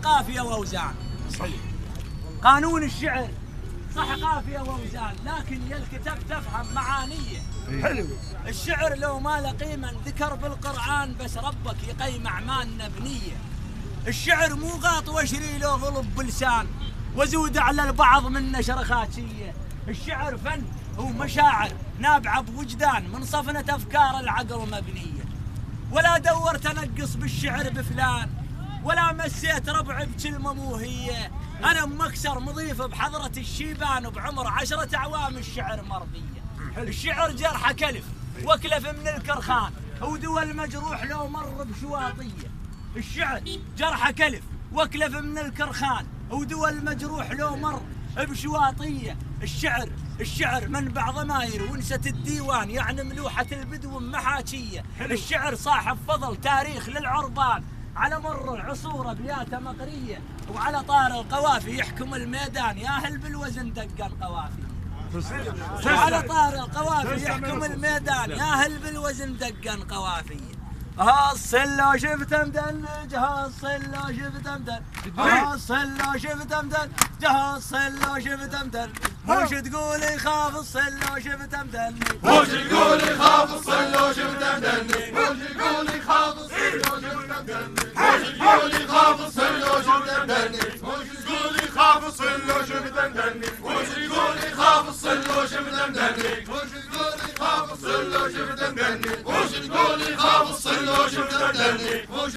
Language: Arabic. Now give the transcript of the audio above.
قافية وأوزان. قانون الشعر صح قافية وأوزان، لكن يا الكتاب تفهم معانيه. حلو. الشعر لو ما له قيمة ذكر بالقرآن، بس ربك يقيم أعمالنا بنية. الشعر مو غاط واشري له غلب بلسان، وزود على البعض من نشر خاتشية. الشعر فن ومشاعر نابعة بوجدان، من صفنة أفكار العقل مبنية. ولا دور تنقص بالشعر بفلان، ولا مسيت ربع بكلمة موهية. أنا مكسر مضيف بحضرة الشيبان، وبعمر 10 أعوام الشعر مرضية. الشعر جرح كلف وكلف من الكرخان، ودول مجروح لو مر بشواطية. الشعر جرح كلف وكلف من الكرخان، ودول مجروح لو مر بشواطية. الشعر منبع ضماير ونست الديوان، يعني ملوحة البدو محاكية. الشعر صاحب فضل تاريخ للعربان، على مر العصور ابياته مقريه. وعلى طار القوافي يحكم الميدان، ياهل بالوزن دقا قوافي. وعلى طار القوافي يحكم الميدان، ياهل بالوزن دقا قوافي. هالصلة شفت مدلج، هالصلة شفت مدلج، هالصلة شفت مدلج، هالصلة شفت مدلج. وش تقول يخاف الصلة شفت مدلج، وش تقول يخاف الصلة شفت مدلج، وش تقول يخاف الصلة شفت مدلج، وش تقول يخاف الصلة شفت مدلج، وش تقول يخاف الصلة شفت مدلج، وش تقول يخاف الصلة شفت مدلج، وش تقول يخاف الصلة شفت مدلج، وش تقول يخاف الصلة شفت مدلج.